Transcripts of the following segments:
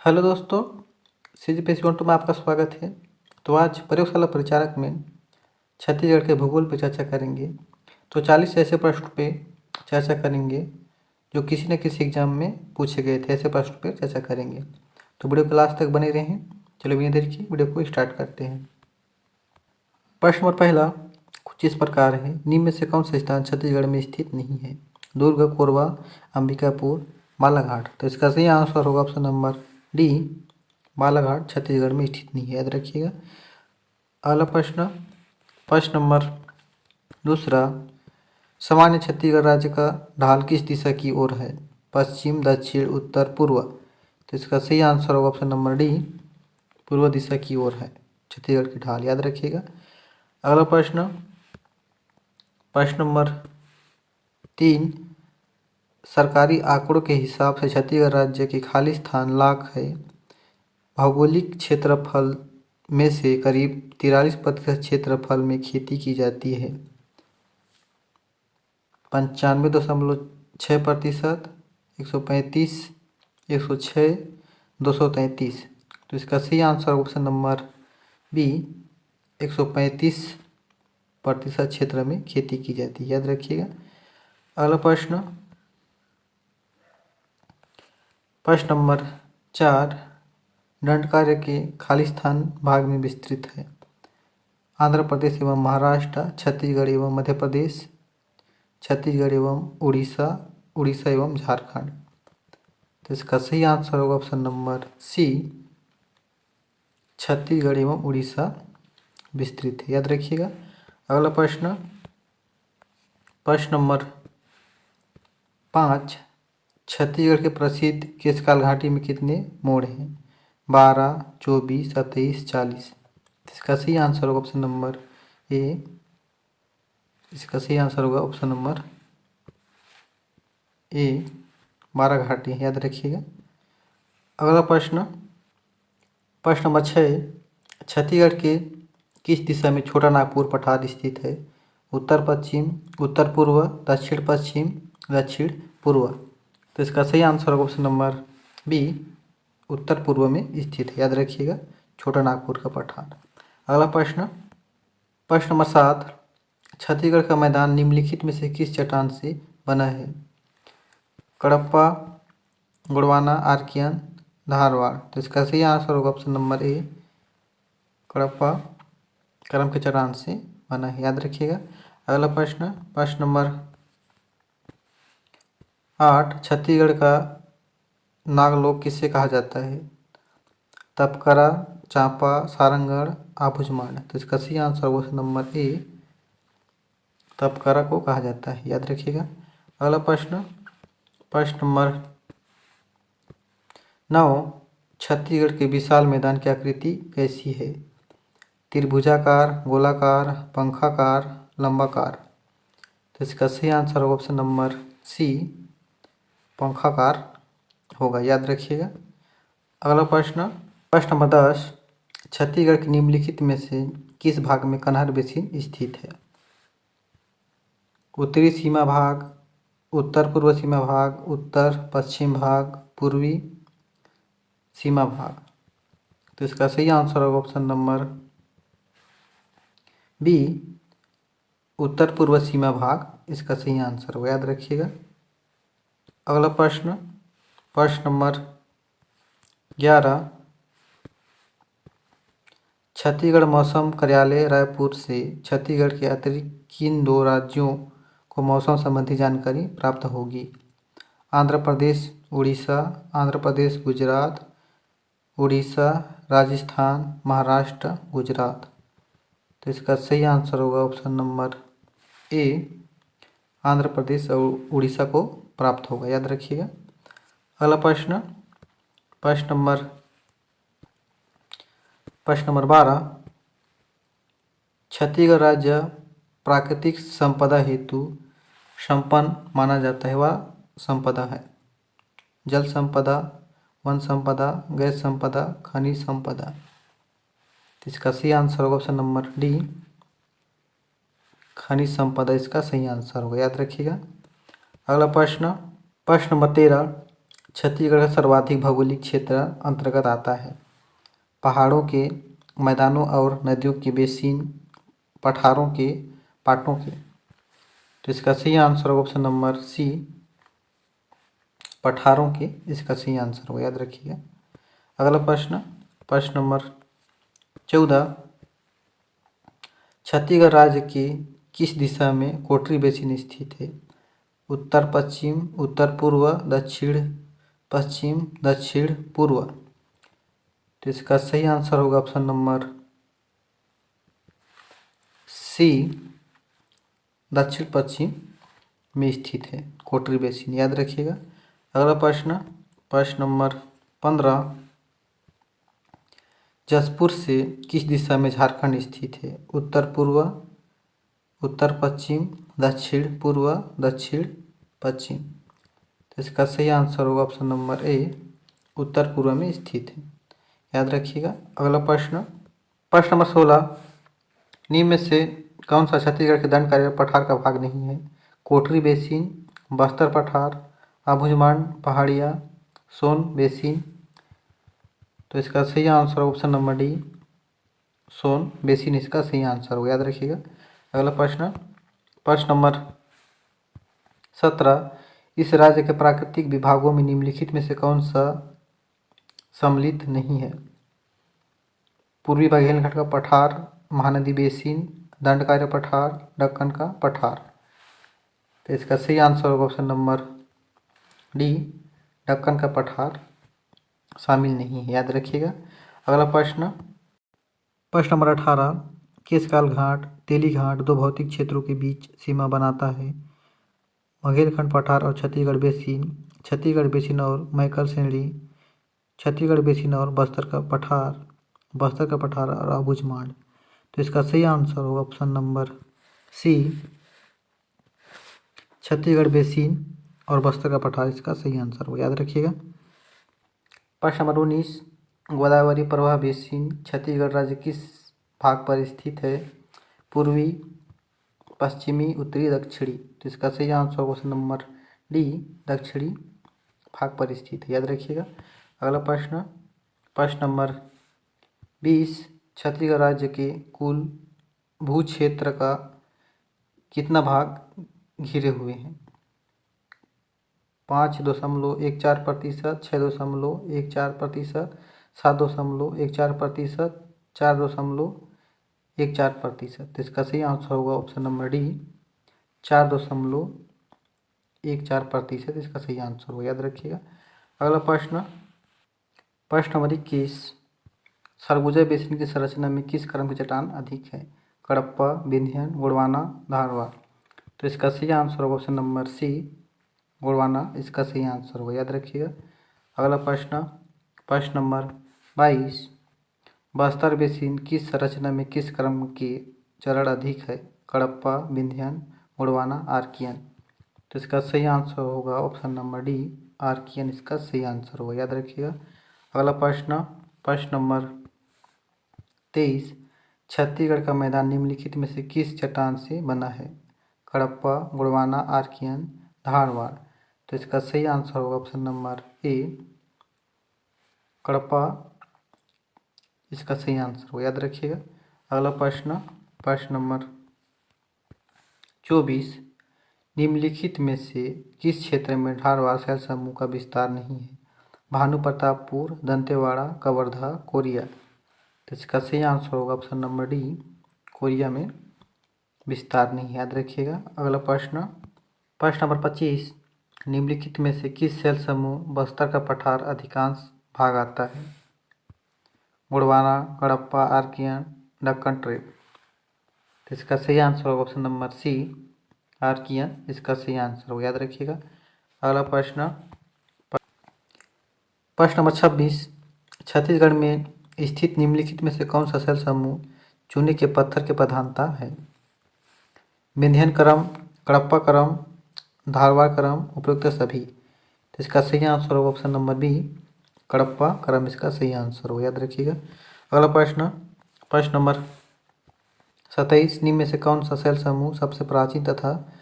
Hello दोस्तों, CGPSC 1 में आपका स्वागत है। तो आज प्रयोगशाला परिचारक में छत्तीसगढ़ के भूगोल पर चर्चा करेंगे। तो 40 ऐसे प्रश्न पे चर्चा करेंगे जो किसी न किसी एग्जाम में पूछे गए थे। ऐसे प्रश्न पे चर्चा करेंगे, तो वीडियो को लास्ट तक बने रहें। चलो बिना देर के वीडियो को स्टार्ट करते हैं। प्रश्न नंबर पहला कुछ इस प्रकार है, निम्न में से कौन सा स्थान छत्तीसगढ़ में स्थित नहीं है? दुर्ग, कोरबा, अंबिकापुर, बालाघाट। तो इसका सही आंसर होगा option number D, Balaghat Chhattisgarh में स्थित नहीं है, याद रखिएगा। अगला प्रश्न, प्रश्न नंबर दूसरा, सामान्य छत्तीसगढ़ राज्य का ढाल किस दिशा की ओर है? पश्चिम, दक्षिण, उत्तर, पूर्व। तो इसका सही आंसर होगा ऑप्शन नंबर डी, पूर्व दिशा की ओर है छत्तीसगढ़ की ढाल, याद रखिएगा। अगला प्रश्न, प्रश्न नंबर 3, सरकारी आंकड़ों के हिसाब से छत्तीसगढ़ राज्य के खाली स्थान लाख है। भौगोलिक क्षेत्रफल में से करीब 43% क्षेत्रफल में खेती की जाती है। 95.6%, 135, 106, 233। तो इसका सही आंसर ऑप्शन नंबर बी, 135% क्षेत्र में खेती की जाती है, याद रखिएगा। अगला प्रश्न, प्रश्न नंबर 4, दंडकार्य के खालिस्तान भाग में विस्तृत है। आंध्र प्रदेश एवं महाराष्ट्र, छत्तीसगढ़ एवं मध्य प्रदेश, छत्तीसगढ़ एवं उड़ीसा, उड़ीसा एवं झारखंड। तो इसका सही आंसर होगा ऑप्शन नंबर सी, छत्तीसगढ़ एवं उड़ीसा विस्तृत है, याद रखिएगा। अगला प्रश्न, प्रश्न नंबर 5, छत्तीसगढ़ के प्रसिद्ध केशकाल घाटी में कितने मोड़ हैं? 12, 24, 27, 40। इसका सही आंसर होगा ऑप्शन नंबर ए, इसका सही आंसर होगा ऑप्शन नंबर ए, 12 घाटी है, याद रखिएगा। अगला प्रश्न, प्रश्न नंबर 6, छत्तीसगढ़ के किस दिशा में छोटा नागपुर पठार स्थित है? उत्तर पश्चिम, उत्तर पूर्व, दक्षिण पश्चिम, दक्षिण पूर्व। तो इसका सही आंसर होगा ऑप्शन नंबर बी, उत्तर पूर्व में स्थित है, याद रखिएगा, छोटा नागपुर का पठार। अगला प्रश्न, प्रश्न नंबर 7, छत्तीसगढ़ का मैदान निम्नलिखित में से किस चट्टान से बना है? कडप्पा, गोंडवाना, आर्कियन, धारवाड़। तो इसका सही आंसर होगा ऑप्शन नंबर ए, कडप्पा करम के चट्टान से बना है, याद रखिएगा। अगला प्रश्न, प्रश्न नंबर 8, छत्तीसगढ़ का नागलोक किसे कहा जाता है? तपकरा, चांपा, सारंगढ़, आभूजमाड़। तो इसका सही आंसर ऑप्शन नंबर ए, तपकरा को कहा जाता है, याद रखिएगा। अगला प्रश्न, प्रश्न नंबर 9, छत्तीसगढ़ के विशाल मैदान की आकृति कैसी है? त्रिभुजाकार, गोलाकार, पंखाकार, लंबाकार। तो इसका सही आंसर होगा ऑप्शन नंबर सी, पंखाकार होगा, याद रखिएगा। अगला प्रश्न, प्रश्न नंबर 10, छत्तीसगढ़ के निम्नलिखित में से किस भाग में कन्हार बेसिन स्थित है? उत्तरी सीमा भाग, उत्तर पूर्व सीमा भाग, उत्तर पश्चिम भाग, पूर्वी सीमा भाग। तो इसका सही आंसर होगा ऑप्शन नंबर बी, उत्तर पूर्व सीमा भाग इसका सही आंसर होगा, याद रखिएगा। अगला प्रश्न, प्रश्न नंबर 11, छत्तीसगढ़ मौसम कार्यालय रायपुर से छत्तीसगढ़ के अतिरिक्त किन 2 राज्यों को मौसम संबंधी जानकारी प्राप्त होगी? आंध्र प्रदेश, उड़ीसा, आंध्र प्रदेश, गुजरात, उड़ीसा, राजस्थान, महाराष्ट्र, गुजरात। तो इसका सही आंसर होगा ऑप्शन नंबर ए, आंध्र प्रदेश और उड़ीसा को प्राप्त होगा, याद रखिएगा। अगला प्रश्न, प्रश्न नंबर 12, छत्तीसगढ़ राज्य प्राकृतिक संपदा हेतु संपन्न माना जाता है, वह संपदा है? जल संपदा, वन संपदा, गैस संपदा, खनिज संपदा। तो इसका सही आंसर होगा ऑप्शन नंबर डी, खनिज संपदा इसका सही आंसर होगा, याद रखिएगा। अगला प्रश्न, प्रश्न नंबर 13, छत्तीसगढ़ का सर्वाधिक भौगोलिक क्षेत्र अंतर्गत आता है। पहाड़ों के मैदानों और नदियों के बेसिन, पठारों के पाटों के। तो इसका सही आंसर होगा ऑप्शन नंबर सी, पठारों के। इसका सही आंसर होगा, याद रखिएगा। अगला प्रश्न, प्रश्न नंबर 14। छत्तीसगढ़ राज्य के किस दिशा में कोटरी बेसिन स्थित है? उत्तर पश्चिम, उत्तर पूर्व, दक्षिण पश्चिम, दक्षिण पूर्व। तो इसका सही आंसर होगा ऑप्शन नंबर सी, दक्षिण पश्चिम में स्थित है कोटरी बेसिन, याद रखिएगा। अगला प्रश्न, प्रश्न नंबर 15। जसपुर से किस दिशा में झारखंड स्थित है? उत्तर पूर्व, उत्तर पश्चिम, दक्षिण पूर्व, दक्षिण पश्चिम। तो इसका सही आंसर होगा ऑप्शन नंबर ए, उत्तर पूर्व में स्थित है, याद रखिएगा। अगला प्रश्न, प्रश्न नंबर 16। निम्न में से कौन सा छत्तीसगढ़ के दंडकारी पठार का भाग नहीं है? कोटरी बेसिन, बस्तर पठार, अबूझमाड़ पहाड़िया, सोन बेसिन। तो इसका सही आंसर ऑप्शन नंबर डी, सोन बेसिन इसका सही आंसर होगा, याद रखिएगा। अगला प्रश्न, प्रश्न नंबर 17। इस राज्य के प्राकृतिक विभागों में निम्नलिखित में से कौन सा सम्मिलित नहीं है? पूर्वी बघेलखंड का पठार, महानदी बेसिन, दंडकारण्य पठार, दक्कन का पठार। तो इसका सही आंसर होगा ऑप्शन नंबर डी, दक्कन का पठार शामिल नहीं है, याद रखिएगा। अगला प्रश्न, प्रश्न नंबर 18। केशकाल घाट, तेली घाट दो भौतिक क्षेत्रों के बीच सीमा बनाता है। बघेलखंड पठार और छत्तीसगढ़ बेसिन, छत्तीसगढ़ बेसिन और मैकल श्रेणी, छत्तीसगढ़ बेसिन और बस्तर का पठार, बस्तर का पठार और अबूझमाड़। तो इसका सही आंसर होगा option number C, Chhattisgarh basin और बस्तर का पठार इसका सही आंसर होगा, याद रखिएगा। प्रश्न नंबर 19। गोदावरी प्रवाह बेसिन छत्तीसगढ़ राज्य किस भाग पर स्थित है? पूर्वी, पश्चिमी, उत्तरी, दक्षिणी। तो इसका सही आंसर होगा ऑप्शन नंबर डी, दक्षिणी भाग पर स्थित है, याद रखिएगा। अगला प्रश्न, प्रश्न नंबर 20। छत्तीसगढ़ राज्य के कुल भू क्षेत्र का कितना भाग घिरे हुए हैं? 5.14%, 6.14%, 7.14%, 4.14%। तो इसका सही आंसर होगा ऑप्शन नंबर डी, 4.14% इसका सही आंसर होगा, याद रखिएगा। अगला प्रश्न, प्रश्न नंबर 21। सरगुजा बेसिन की संरचना में किस क्रम की चट्टान अधिक है? कडप्पा, विंध्यन, गोंडवाना, धारवाड़। तो इसका सही आंसर होगा ऑप्शन नंबर सी, गोंडवाना इसका सही आंसर होगा, याद रखिएगा। अगला प्रश्न, प्रश्न नंबर 22। बस्तर बेसिन किस संरचना में किस क्रम के चरण अधिक है? कडप्पा, विंध्यन, गोंडवाना, आर्कियन। तो इसका सही आंसर होगा ऑप्शन नंबर डी, आर्कियन इसका सही आंसर होगा, याद रखिएगा। अगला प्रश्न, प्रश्न नंबर 23। छत्तीसगढ़ का मैदान निम्नलिखित में से किस चट्टान से बना है? कडप्पा, गोंडवाना, आर्कियन, धारवाड़। तो इसका सही आंसर होगा ऑप्शन नंबर ए, कडप्पा इसका सही आंसर होगा, याद रखिएगा। अगला प्रश्न, प्रश्न नंबर 24। निम्नलिखित में से किस क्षेत्र में ढारवाड़ शैल समूह का विस्तार नहीं है? भानु प्रतापपुर, दंतेवाड़ा, कवर्धा, कोरिया। तो इसका सही आंसर होगा ऑप्शन नंबर डी, कोरिया में विस्तार नहीं, याद रखिएगा। अगला प्रश्न, प्रश्न नंबर 25। निम्नलिखित में से किस शैल समूह बस्तर का पठार अधिकांश भाग आता है? Gondwana, Cuddapah, Archaean, Deccan trap. तो इसका सही आंसर होगा ऑप्शन नंबर सी, आर्कियन इसका सही आंसर होगा, याद रखिएगा। अगला प्रश्न, प्रश्न नंबर 26। छत्तीसगढ़ में स्थित निम्नलिखित में से कौन सा शैल समूह चूने के पत्थर की प्रधानता है? विंध्यन क्रम, कडप्पा क्रम, धारवाड़ क्रम, उपरोक्त सभी। तो इसका सही आंसर होगा ऑप्शन नंबर बी, कडप्पा क्रम इसका सही आंसर होगा, याद रखिएगा। अगला प्रश्न, प्रश्न नंबर 27। निम्न में से कौन सा शैल समूह सबसे प्राचीन तथा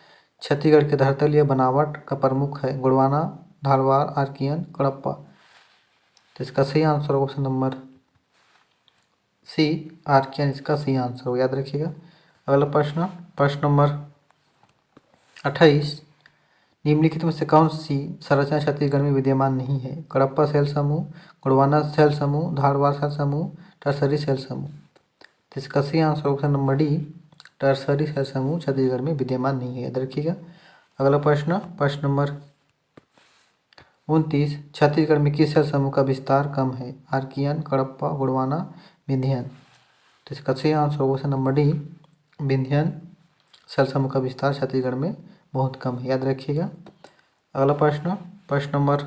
छत्तीसगढ़ के धरातलीय बनावट का प्रमुख है? गोंडवाना, धारवाड़, आर्कियन, कडप्पा। तो इसका सही आंसर होगा ऑप्शन नंबर सी, आर्कियन इसका सही आंसर होगा, याद रखिएगा। अगला प्रश्न, प्रश्न नंबर 28, निम्नलिखित में से कौन सी संरचना छत्तीसगढ़ में विद्यमान नहीं है? कडप्पा सेल समूह, गोंडवाना सेल समूह, धारवाड़ सेल समूह, टर्सरी सेल समूह। तो इसका सही answer option number D, tertiary सेल समूह छत्तीसगढ़ में विद्यमान नहीं है, याद रखिएगा। अगला प्रश्न, प्रश्न नंबर 29, छत्तीसगढ़ में किस सेल समूह का विस्तार कम है? आर्कियन, कडप्पा, गोंडवाना, विंध्यन। तो इसका सही आंसर होगा ऑप्शन नंबर डी, विंध्यन सेल समूह का विस्तार छत्तीसगढ़ में बहुत कम है, याद रखिएगा। अगला प्रश्न, प्रश्न नंबर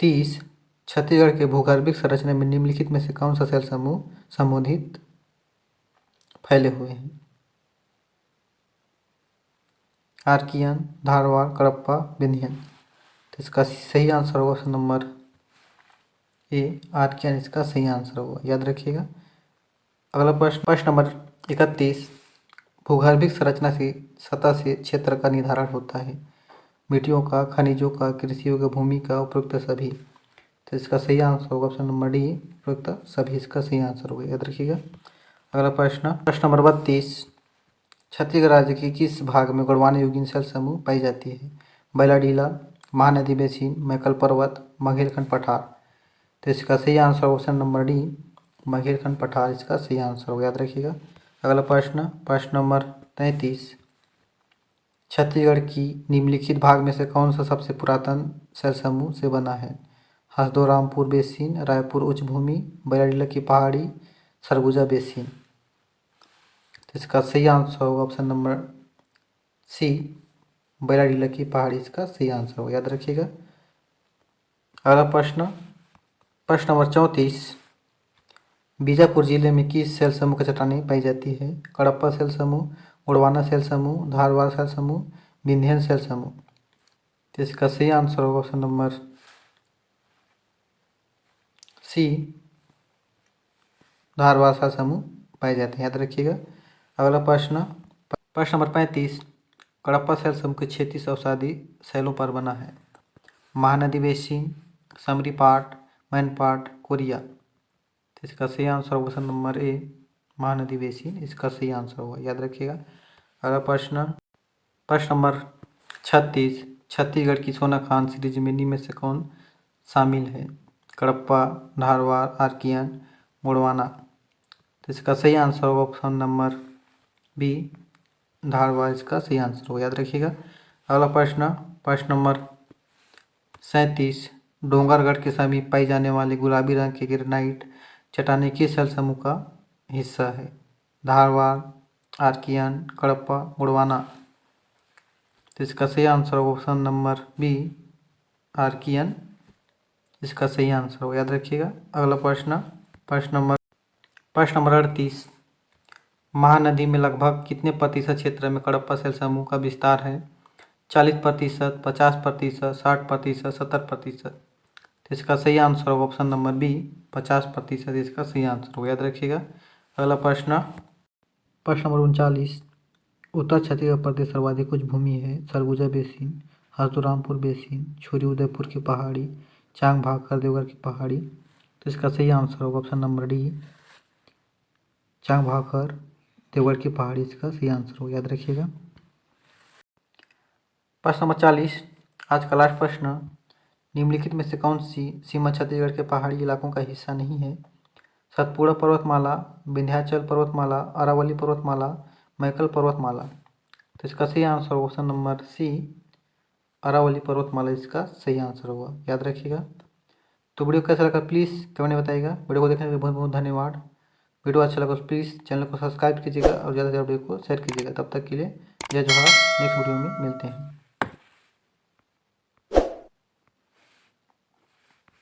30, छत्तीसगढ़ के भूगर्भिक संरचना में निम्नलिखित में से कौन सा सेल समूह समुदित फैले हुए हैं? आर्कियन, धारवाड़, कडप्पा, विंध्यन। तो इसका सही आंसर होगा ऑप्शन नंबर ए, आर्कियन इसका सही आंसर होगा, याद रखिएगा। अगला प्रश्न, प्रश्न नंबर 31, भूगर्भिक संरचना से सतह से क्षेत्र का निर्धारण होता है? मिट्टियों का, खनिजों का, कृषि योग्य भूमि का, उपयुक्त सभी। तो इसका सही आंसर होगा ऑप्शन नंबर डी, उपयुक्त सभी इसका सही आंसर होगा, याद रखिएगा। अगला प्रश्न, प्रश्न नंबर 32, छत्तीसगढ़ राज्य के किस भाग में गोंडवाना युगीन सेल समूह पाई जाती है? बैलाडीला, महानदी बेसिन, मैकल पर्वत, मघेलखंड पठार। तो इसका सही आंसर ऑप्शन नंबर डी, मघेलखंड पठार इसका सही आंसर होगा, याद रखिएगा। अगला प्रश्न, प्रश्न नंबर 33, छत्तीसगढ़ की निम्नलिखित भाग में से कौन सा सबसे पुरातन सेल समूह से बना है? हसदोरामपुर बेसिन, रायपुर उच्च भूमि, बैलाडीला की पहाड़ी, सरगुजा बेसिन। तो इसका सही आंसर होगा ऑप्शन नंबर सी, बैलाडीला की पहाड़ी इसका सही आंसर होगा, याद रखिएगा। अगला प्रश्न, प्रश्न नंबर 34, बीजापुर जिले में किस सेल समूह की चट्टानें पाई जाती है? कडप्पा सेल समूह, गोंडवाना सेल समूह, धारवाड़ सेल समूह, विंध्यन सेल समूह। तो इसका सही आंसर होगा ऑप्शन नंबर सी, धारवाड़ सेल समूह पाए जाते हैं, याद रखिएगा। अगला प्रश्न, प्रश्न नंबर 35, कडप्पा सेल समूह के 36 अवसादी सेलों पर बना है? महानदी बेसिन, समरीपाट, मैनपाट, कोरिया। तो इसका सही आंसर होगा option number A, Mahanadi basin इसका सही आंसर होगा, याद रखिएगा। अगला प्रश्न, प्रश्न नंबर 36, छत्तीसगढ़ की सोना खान सीरीज में निम्न में से कौन शामिल है? कडप्पा, धारवाड़, आर्कियन, गोंडवाना। तो इसका सही आंसर होगा ऑप्शन नंबर बी, धारवाड़ इसका सही आंसर होगा, याद रखिएगा। अगला प्रश्न, प्रश्न नंबर 37, डोंगरगढ़ के समीप पाई जाने वाले गुलाबी रंग के ग्रेनाइट चट्टानें किस सेल समूह का हिस्सा है? धारवाड़, आर्कियन, कडप्पा, गोंडवाना। तो इसका सही आंसर होगा ऑप्शन नंबर बी, आर्कियन इसका सही आंसर होगा, याद रखिएगा। अगला प्रश्न, प्रश्न नंबर 38, महानदी में लगभग कितने प्रतिशत क्षेत्र में कडप्पा सेल समूह का विस्तार है? 40%, 50%, 60%, 70%। तो इसका सही आंसर होगा ऑप्शन नंबर बी, 50% इसका सही आंसर होगा, याद रखिएगा। अगला प्रश्न, प्रश्न नंबर 39, उत्तर छत्तीसगढ़ प्रदेश सर्वाधिक उच्च भूमि है? सरगुजा बेसिन, हसदोरामपुर बेसिन, छोरी उदयपुर की पहाड़ी, चांग भाकर देवगढ़ की पहाड़ी। तो इसका सही आंसर होगा ऑप्शन नंबर डी, चांग भाकर देवगढ़ की पहाड़ी इसका सही आंसर होगा, याद रखिएगा। प्रश्न नंबर 40, आज का लास्ट प्रश्न, निम्नलिखित में से कौन सी सीमा छत्तीसगढ़ के पहाड़ी इलाकों का हिस्सा नहीं है? सतपुड़ा पर्वतमाला, विंध्याचल पर्वतमाला, अरावली पर्वतमाला, मैकल पर्वतमाला। तो इसका सही आंसर होगा ऑप्शन नंबर सी, अरावली पर्वतमाला इसका सही आंसर होगा, याद रखिएगा। तो वीडियो कैसा लगा प्लीज़ कमेंट में बताइएगा। वीडियो को देखने के लिए बहुत बहुत धन्यवाद। वीडियो अच्छा लगा तो प्लीज़ चैनल को सब्सक्राइब कीजिएगा और ज़्यादा से ज़्यादा वीडियो को शेयर कीजिएगा। तब तक के लिए जय जोहार, नेक्स्ट वीडियो में मिलते हैं।